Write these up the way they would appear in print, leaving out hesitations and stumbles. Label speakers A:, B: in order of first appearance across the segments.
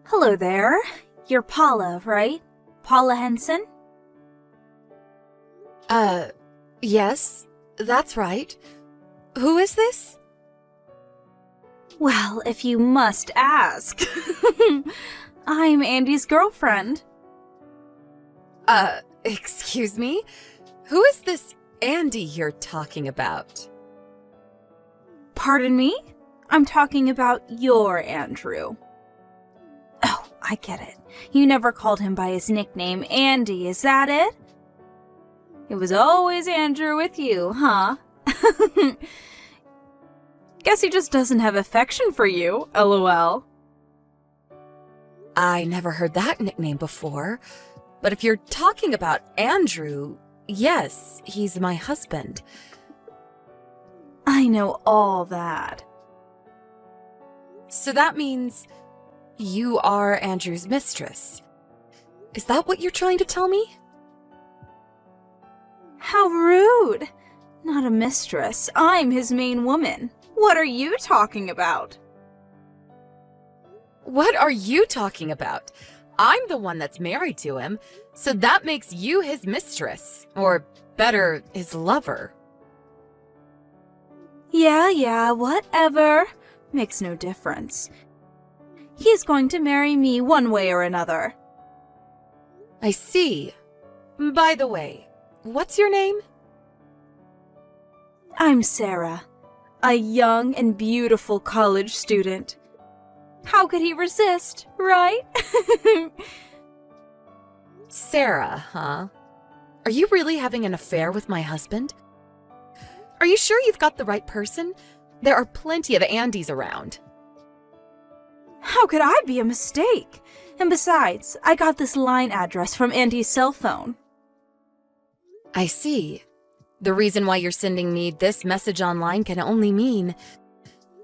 A: Hello there. You're Paula, right? Paula Henson?
B: Yes, that's right. Who is this?
A: Well, if you must ask. I'm Andy's girlfriend.
B: Excuse me? Who is this Andy you're talking about?
A: Pardon me? I'm talking about your Andrew. Oh, I get it. You never called him by his nickname, Andy, is that it? It was always Andrew with you, huh? Guess he just doesn't have affection for you, lol.
B: I never heard that nickname before, but if you're talking about Andrew, yes, he's my husband.
A: I know all that.
B: So that means you are Andrew's mistress. Is that what you're trying to tell me?
A: How rude! Not a mistress. I'm his main woman. What are you talking about?
B: What are you talking about? I'm the one that's married to him, so that makes you his mistress, or better, his lover.
A: Yeah, whatever. Makes no difference. He's going to marry me one way or another.
B: I see. By the way, what's your name?
A: I'm Sarah, a young and beautiful college student. How could he resist, right?
B: Sarah, huh? Are you really having an affair with my husband? Are you sure you've got the right person? There are plenty of Andys around.
A: How could I be a mistake? And besides, I got this line address from Andy's cell phone.
B: I see. The reason why you're sending me this message online can only mean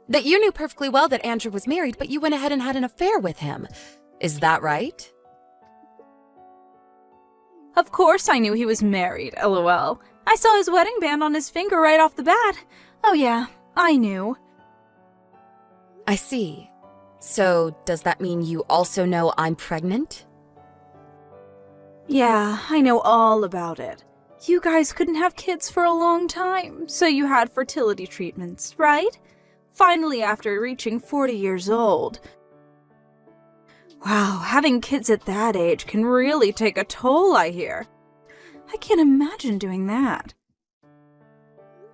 B: that you knew perfectly well that Andrew was married, but you went ahead and had an affair with him. Is that right?
A: Of course I knew he was married, lol. I saw his wedding band on his finger right off the bat. Oh yeah, I knew.
B: I see. So, does that mean you also know I'm pregnant?
A: Yeah, I know all about it. You guys couldn't have kids for a long time, so you had fertility treatments, right? Finally, after reaching 40 years old. Wow, having kids at that age can really take a toll, I hear. I can't imagine doing that.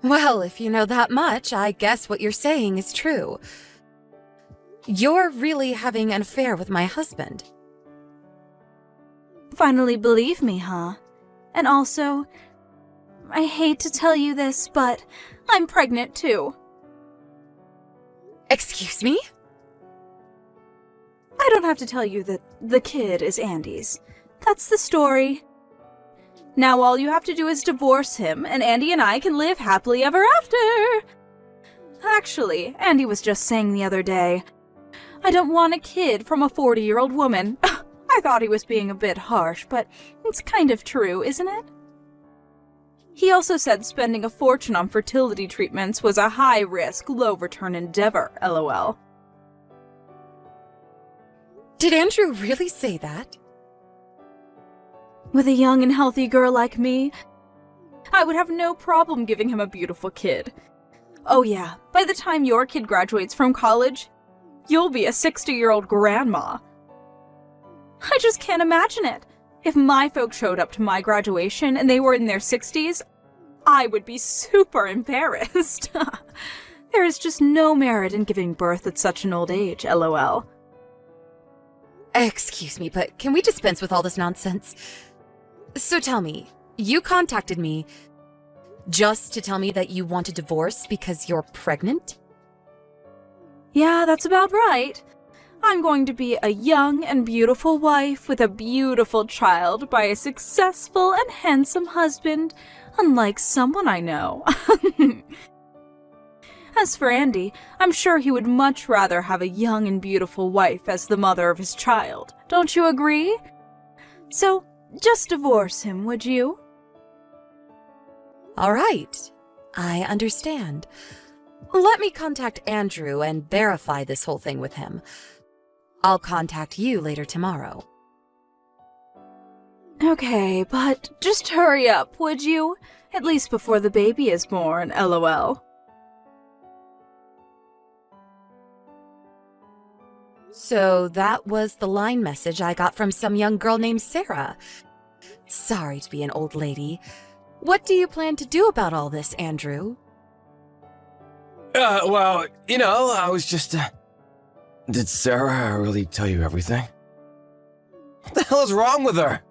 B: Well, if you know that much, I guess what you're saying is true. You're really having an affair with my husband.
A: Finally believe me, huh? And also, I hate to tell you this, but I'm pregnant too.
B: Excuse me?
A: I don't have to tell you that the kid is Andy's. That's the story. Now all you have to do is divorce him, and Andy and I can live happily ever after. Actually, Andy was just saying the other day, I don't want a kid from a 40-year-old woman. I thought he was being a bit harsh, but it's kind of true, isn't it? He also said spending a fortune on fertility treatments was a high-risk, low-return endeavor, lol.
B: Did Andrew really say that?
A: With a young and healthy girl like me, I would have no problem giving him a beautiful kid. Oh yeah, by the time your kid graduates from college, you'll be a 60-year-old grandma. I just can't imagine it. If my folks showed up to my graduation and they were in their 60s, I would be super embarrassed. There is just no merit in giving birth at such an old age, lol.
B: Excuse me, but can we dispense with all this nonsense? So tell me, you contacted me just to tell me that you want a divorce because you're pregnant?
A: Yeah, that's about right. I'm going to be a young and beautiful wife with a beautiful child by a successful and handsome husband, unlike someone I know. As for Andy, I'm sure he would much rather have a young and beautiful wife as the mother of his child. Don't you agree? So, just divorce him, would you?
B: All right, I understand. Let me contact Andrew and verify this whole thing with him. I'll contact you later tomorrow.
A: Okay, but just hurry up, would you? At least before the baby is born, LOL.
B: So that was the line message I got from some young girl named Sarah. Sorry to be an old lady. What do you plan to do about all this, Andrew?
C: Well, I was just, Did Sarah really tell you everything? What the hell is wrong with her?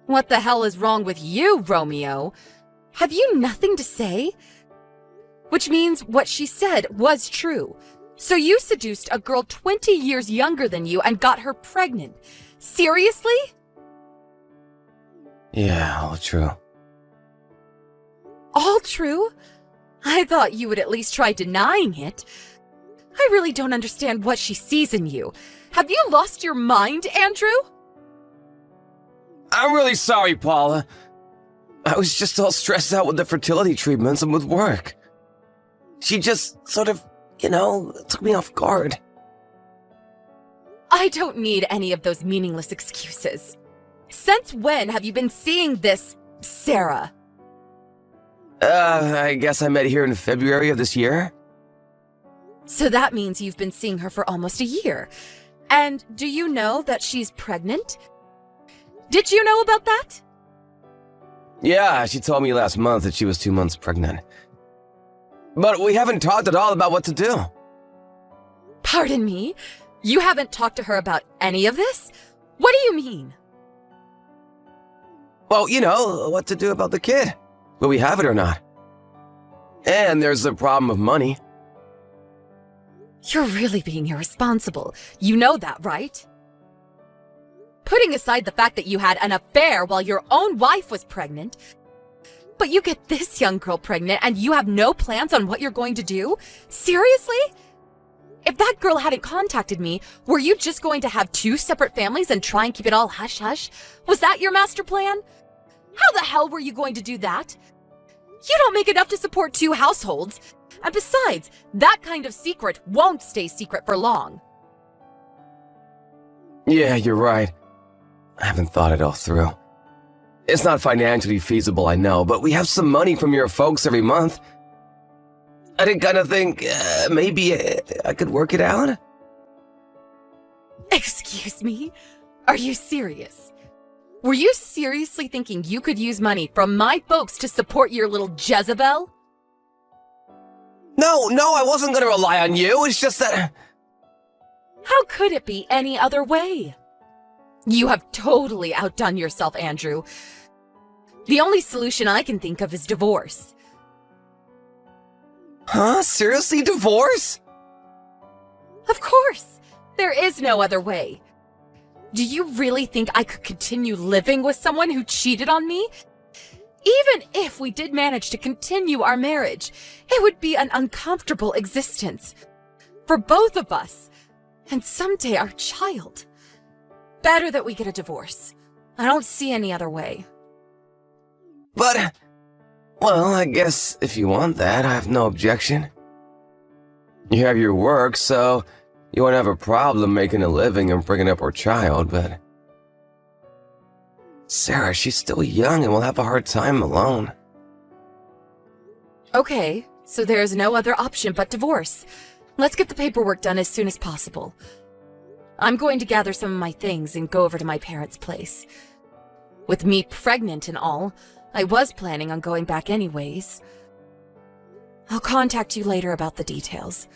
B: What the hell is wrong with you, Romeo? Have you nothing to say? Which means what she said was true. So you seduced a girl 20 years younger than you and got her pregnant. Seriously?
C: Yeah, all true.
B: All true? I thought you would at least try denying it. I really don't understand what she sees in you. Have you lost your mind, Andrew?
C: I'm really sorry, Paula. I was just all stressed out with the fertility treatments and with work. She just sort of, took me off guard.
B: I don't need any of those meaningless excuses. Since when have you been seeing this Sarah?
C: I guess I met here in February of this year.
B: So that means you've been seeing her for almost a year. And do you know that she's pregnant? Did you know about that?
C: Yeah, she told me last month that she was 2 months pregnant. But we haven't talked at all about what to do.
B: Pardon me? You haven't talked to her about any of this? What do you mean?
C: Well, what to do about the kid. Will we have it or not? And there's the problem of money.
B: You're really being irresponsible. You know that, right? Putting aside the fact that you had an affair while your own wife was pregnant, but you get this young girl pregnant and you have no plans on what you're going to do? Seriously? If that girl hadn't contacted me, were you just going to have 2 separate families and try and keep it all hush-hush? Was that your master plan? How the hell were you going to do that? You don't make enough to support 2 households. And besides, that kind of secret won't stay secret for long.
C: Yeah, you're right. I haven't thought it all through. It's not financially feasible, I know, but we have some money from your folks every month. I did kind of think maybe I could work it out.
B: Excuse me? Are you serious? Were you seriously thinking you could use money from my folks to support your little Jezebel?
C: No, I wasn't going to rely on you. It's just that...
B: How could it be any other way? You have totally outdone yourself, Andrew. The only solution I can think of is divorce.
C: Huh? Seriously? Divorce?
B: Of course! There is no other way. Do you really think I could continue living with someone who cheated on me? Even if we did manage to continue our marriage, it would be an uncomfortable existence. For both of us. And someday our child. Better that we get a divorce. I don't see any other way.
C: But... Well, I guess if you want that, I have no objection. You have your work, so you won't have a problem making a living and bringing up our child, but... Sarah, she's still young and will have a hard time alone.
B: Okay, so there's no other option but divorce. Let's get the paperwork done as soon as possible. I'm going to gather some of my things and go over to my parents' place. With me pregnant and all, I was planning on going back anyways. I'll contact you later about the details.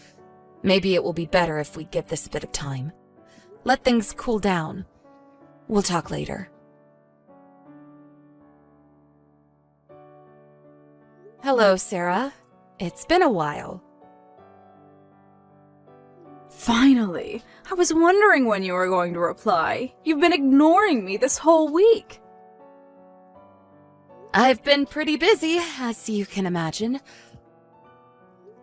B: Maybe it will be better if we give this a bit of time. Let things cool down. We'll talk later. Hello, Sarah. It's been a while.
A: Finally! I was wondering when you were going to reply. You've been ignoring me this whole week.
B: I've been pretty busy, as you can imagine.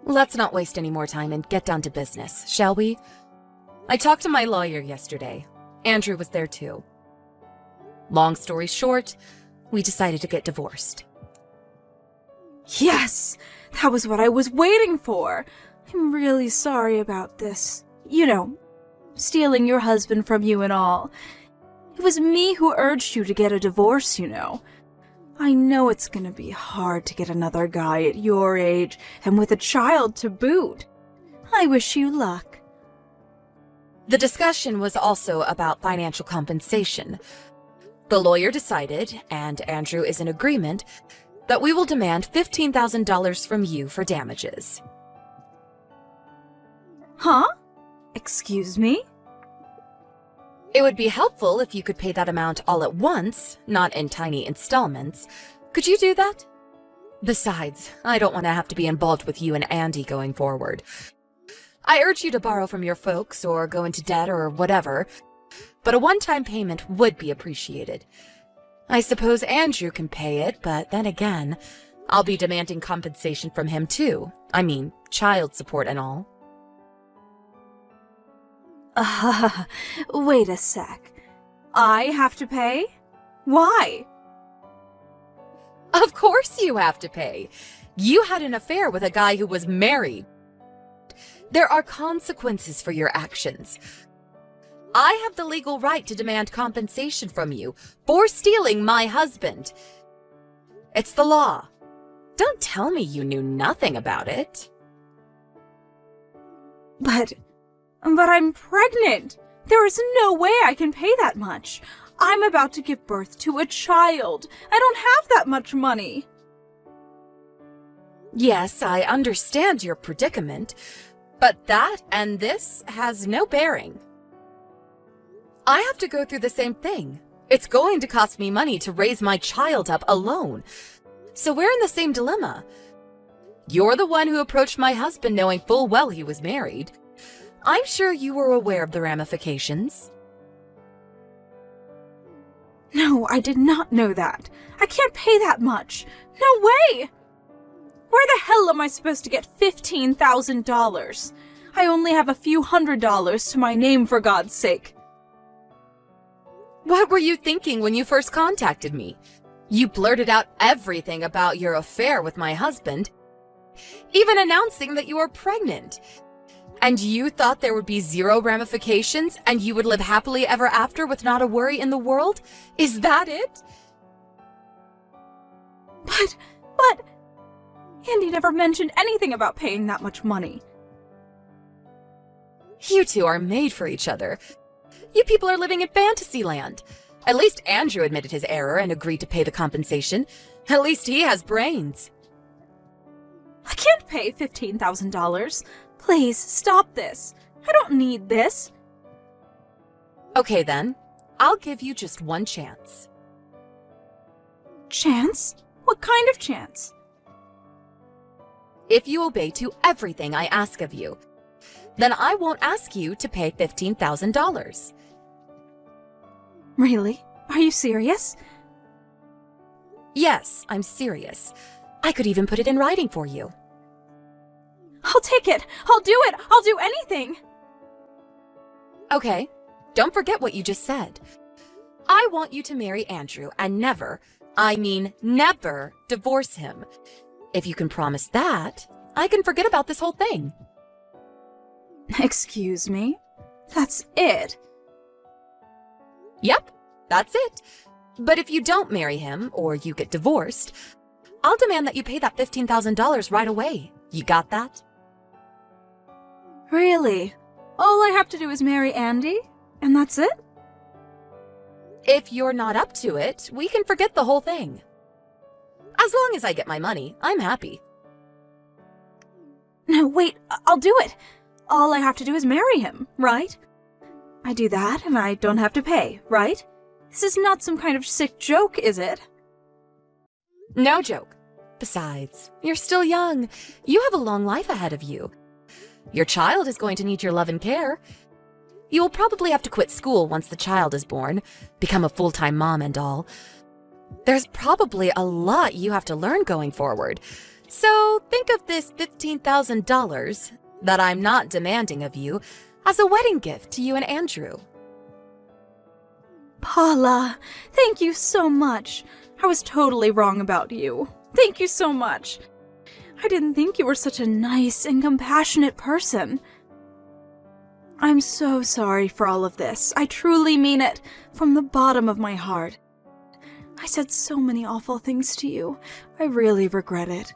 B: Let's not waste any more time and get down to business, shall we? I talked to my lawyer yesterday. Andrew was there too. Long story short, we decided to get divorced.
A: Yes! That was what I was waiting for! I'm really sorry about this. stealing your husband from you and all. It was me who urged you to get a divorce, you know. I know it's gonna be hard to get another guy at your age and with a child to boot. I wish you luck.
B: The discussion was also about financial compensation. The lawyer decided, and Andrew is in agreement, that we will demand $15,000 from you for damages.
A: Huh? Excuse me?
B: It would be helpful if you could pay that amount all at once, not in tiny installments. Could you do that? Besides, I don't want to have to be involved with you and Andy going forward. I urge you to borrow from your folks or go into debt or whatever, but a one-time payment would be appreciated. I suppose Andrew can pay it, but then again, I'll be demanding compensation from him too. I mean, child support and all.
A: Wait a sec. I have to pay? Why?
B: Of course you have to pay. You had an affair with a guy who was married. There are consequences for your actions. I have the legal right to demand compensation from you for stealing my husband. It's the law. Don't tell me you knew nothing about it.
A: But I'm pregnant. There is no way I can pay that much. I'm about to give birth to a child. I don't have that much money.
B: Yes, I understand your predicament, but that and this has no bearing. I have to go through the same thing. It's going to cost me money to raise my child up alone. So we're in the same dilemma. You're the one who approached my husband knowing full well he was married. I'm sure you were aware of the ramifications.
A: No, I did not know that. I can't pay that much. No way! Where the hell am I supposed to get $15,000? I only have a few $100s to my name, for God's sake.
B: What were you thinking when you first contacted me? You blurted out everything about your affair with my husband, even announcing that you were pregnant. And you thought there would be zero ramifications and you would live happily ever after with not a worry in the world? Is that it?
A: But, Andy never mentioned anything about paying that much money.
B: You two are made for each other. You people are living in fantasy land. At least Andrew admitted his error and agreed to pay the compensation. At least he has brains.
A: I can't pay $15,000. Please, stop this. I don't need this.
B: Okay then, I'll give you just one chance.
A: Chance? What kind of chance?
B: If you obey to everything I ask of you, then I won't ask you to pay $15,000.
A: Really? Are you serious?
B: Yes, I'm serious. I could even put it in writing for you.
A: I'll take it. I'll do it. I'll do anything.
B: Okay, don't forget what you just said. I want you to marry Andrew and never, I mean never, divorce him. If you can promise that, I can forget about this whole thing.
A: Excuse me? That's it?
B: Yep, that's it. But if you don't marry him or you get divorced, I'll demand that you pay that $15,000 right away. You got that?
A: Really? All I have to do is marry Andy? And that's it?
B: If you're not up to it, we can forget the whole thing. As long as I get my money, I'm happy.
A: No, wait, I'll do it. All I have to do is marry him, right? I do that and I don't have to pay, right? This is not some kind of sick joke, is it?
B: No joke. Besides, you're still young. You have a long life ahead of you. Your child is going to need your love and care. You will probably have to quit school once the child is born, become a full-time mom and all. There's probably a lot you have to learn going forward. So think of this $15,000 that I'm not demanding of you as a wedding gift to you and Andrew.
A: Paula, thank you so much. I was totally wrong about you. Thank you so much. I didn't think you were such a nice and compassionate person. I'm so sorry for all of this. I truly mean it, from the bottom of my heart. I said so many awful things to you. I really regret it.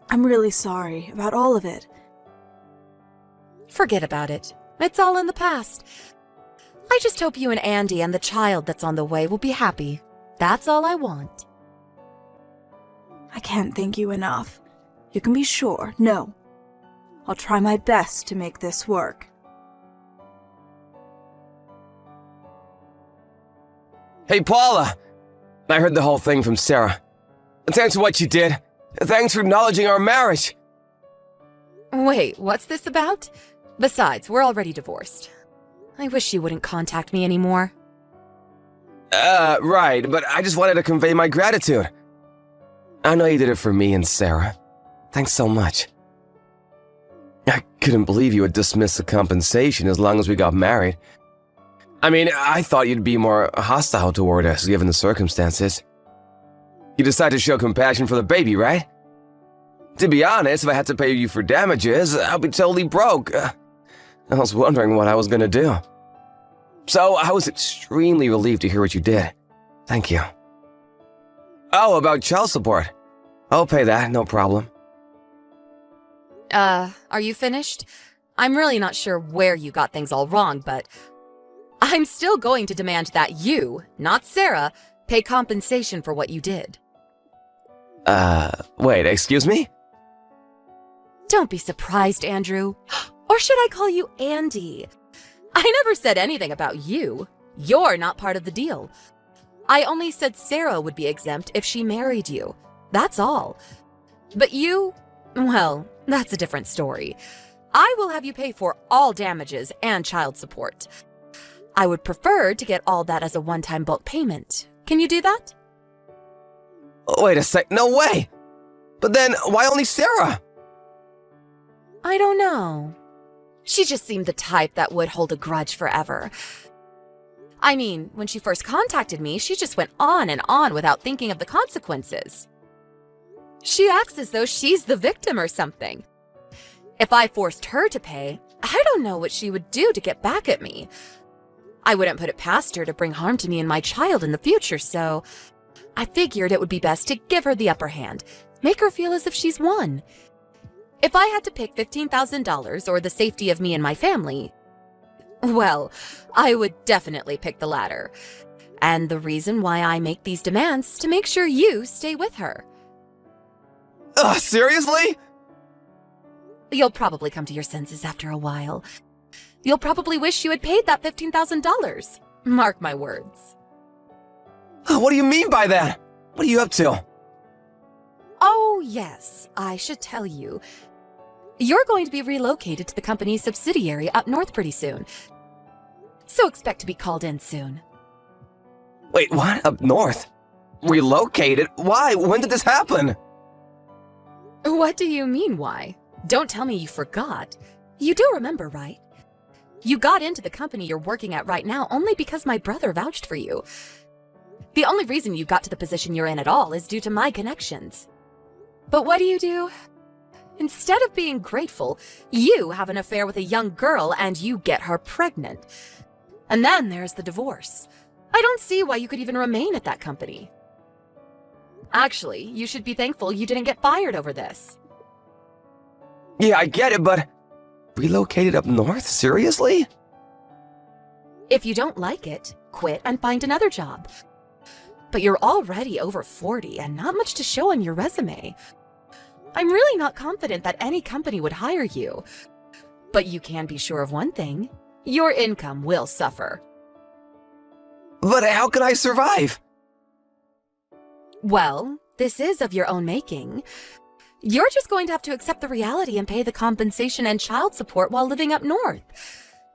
A: I'm really sorry about all of it.
B: Forget about it. It's all in the past. I just hope you and Andy and the child that's on the way will be happy. That's all I want.
A: I can't thank you enough. You can be sure. No. I'll try my best to make this work.
C: Hey, Paula! I heard the whole thing from Sarah. Thanks for what you did. Thanks for acknowledging our marriage.
B: Wait, what's this about? Besides, we're already divorced. I wish you wouldn't contact me anymore.
C: Right, but I just wanted to convey my gratitude. I know you did it for me and Sarah. Thanks so much. I couldn't believe you would dismiss the compensation as long as we got married. I mean, I thought you'd be more hostile toward us given the circumstances. You decided to show compassion for the baby, right? To be honest, if I had to pay you for damages, I'd be totally broke. I was wondering what I was gonna do. So I was extremely relieved to hear what you did. Thank you. Oh, about child support. I'll pay that, no problem.
B: Are you finished? I'm really not sure where you got things all wrong, but I'm still going to demand that you, not Sarah, pay compensation for what you did.
C: Wait, excuse me?
B: Don't be surprised, Andrew. Or should I call you Andy? I never said anything about you. You're not part of the deal. I only said Sarah would be exempt if she married you. That's all. But you, well, that's a different story. I will have you pay for all damages and child support. I would prefer to get all that as a one-time bulk payment. Can you do that?
C: Wait a sec, no way! But then, why only Sarah?
B: I don't know. She just seemed the type that would hold a grudge forever. I mean, when she first contacted me, she just went on and on without thinking of the consequences. She acts as though she's the victim or something. If I forced her to pay, I don't know what she would do to get back at me. I wouldn't put it past her to bring harm to me and my child in the future, so I figured it would be best to give her the upper hand, make her feel as if she's won. If I had to pick $15,000 or the safety of me and my family, well, I would definitely pick the latter. And the reason why I make these demands is to make sure you stay with her.
C: Ugh, seriously?
B: You'll probably come to your senses after a while. You'll probably wish you had paid that $15,000. Mark my words.
C: What do you mean by that? What are you up to?
B: Oh, yes, I should tell you. You're going to be relocated to the company's subsidiary up north pretty soon. So expect to be called in soon.
C: Wait, what? Up north? Relocated? Why? When did this happen?
B: What do you mean, why? Don't tell me you forgot. You do remember, right? You got into the company you're working at right now only because my brother vouched for you. The only reason you got to the position you're in at all is due to my connections. But what do? Instead of being grateful, you have an affair with a young girl and you get her pregnant. And then there's the divorce. I don't see why you could even remain at that company. Actually, you should be thankful you didn't get fired over this.
C: Yeah, I get it, but relocated up north? Seriously?
B: If you don't like it, quit and find another job. But you're already over 40 and not much to show on your resume. I'm really not confident that any company would hire you. But you can be sure of one thing. Your income will suffer.
C: But how can I survive?
B: Well, this is of your own making. You're just going to have to accept the reality and pay the compensation and child support while living up north.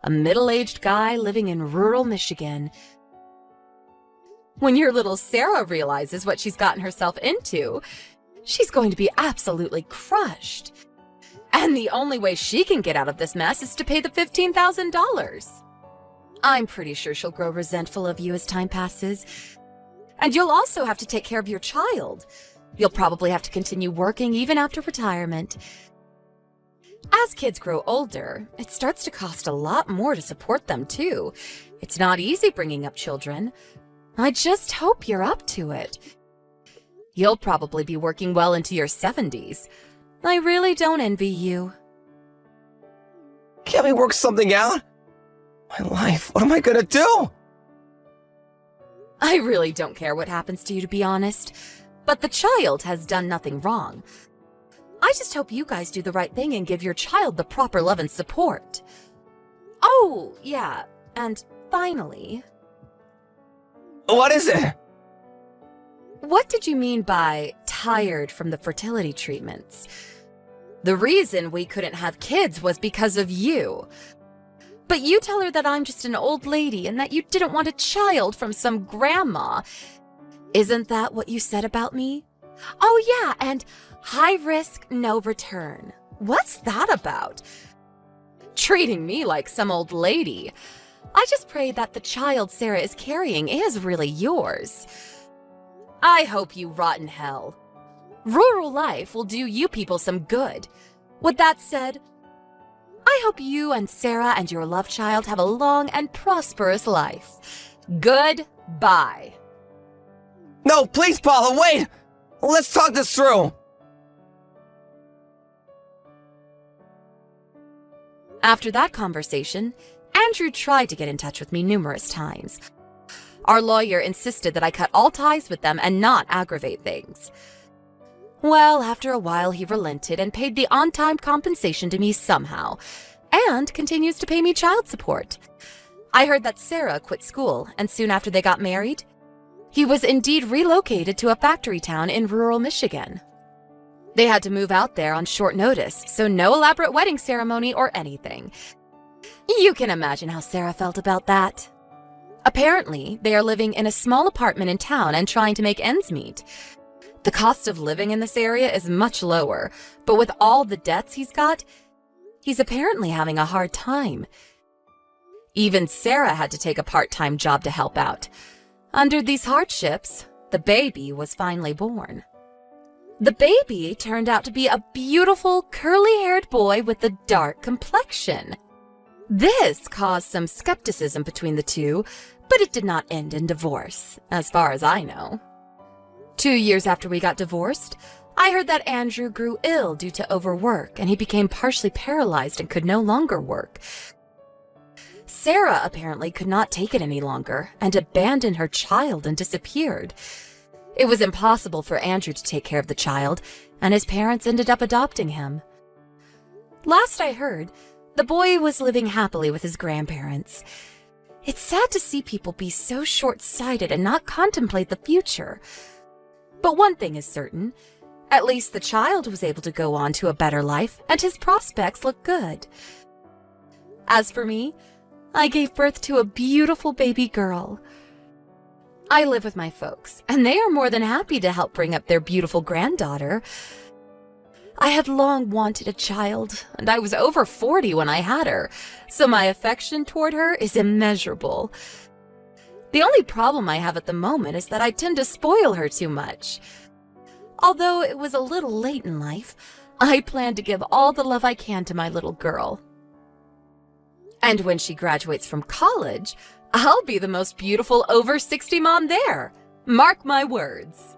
B: A middle-aged guy living in rural Michigan. When your little Sarah realizes what she's gotten herself into, she's going to be absolutely crushed. And the only way she can get out of this mess is to pay the $15,000. I'm pretty sure she'll grow resentful of you as time passes. And you'll also have to take care of your child. You'll probably have to continue working even after retirement. As kids grow older, it starts to cost a lot more to support them, too. It's not easy bringing up children. I just hope you're up to it. You'll probably be working well into your 70s. I really don't envy you.
C: Can't we work something out? My life, what am I gonna do?
B: I really don't care what happens to you, to be honest. But the child has done nothing wrong. I just hope you guys do the right thing and give your child the proper love and support. Oh, yeah, and finally...
C: What is it?
B: What did you mean by tired from the fertility treatments? The reason we couldn't have kids was because of you. But you tell her that I'm just an old lady and that you didn't want a child from some grandma. Isn't that what you said about me? Oh yeah, and high risk, no return. What's that about? Treating me like some old lady. I just pray that the child Sarah is carrying is really yours. I hope you rot in hell. Rural life will do you people some good. With that said, I hope you and Sarah and your love child have a long and prosperous life. Goodbye.
C: No, please, Paula, wait! Let's talk this through!
B: After that conversation, Andrew tried to get in touch with me numerous times. Our lawyer insisted that I cut all ties with them and not aggravate things. Well, after a while, he relented and paid the on-time compensation to me somehow, and continues to pay me child support. I heard that Sarah quit school, and soon after they got married, he was indeed relocated to a factory town in rural Michigan. They had to move out there on short notice, so no elaborate wedding ceremony or anything. You can imagine how Sarah felt about that. Apparently, they are living in a small apartment in town and trying to make ends meet. The cost of living in this area is much lower, but with all the debts he's got, he's apparently having a hard time. Even Sarah had to take a part-time job to help out. Under these hardships, the baby was finally born. The baby turned out to be a beautiful, curly-haired boy with a dark complexion. This caused some skepticism between the two, but it did not end in divorce, as far as I know. 2 years after we got divorced, I heard that Andrew grew ill due to overwork and he became partially paralyzed and could no longer work. Sarah apparently could not take it any longer and abandoned her child and disappeared. It was impossible for Andrew to take care of the child, and his parents ended up adopting him. Last I heard, the boy was living happily with his grandparents. It's sad to see people be so short-sighted and not contemplate the future. But one thing is certain, at least the child was able to go on to a better life, and his prospects look good. As for me, I gave birth to a beautiful baby girl. I live with my folks, and they are more than happy to help bring up their beautiful granddaughter. I had long wanted a child, and I was over 40 when I had her, so my affection toward her is immeasurable. The only problem I have at the moment is that I tend to spoil her too much. Although it was a little late in life, I plan to give all the love I can to my little girl. And when she graduates from college, I'll be the most beautiful over 60 mom there. Mark my words.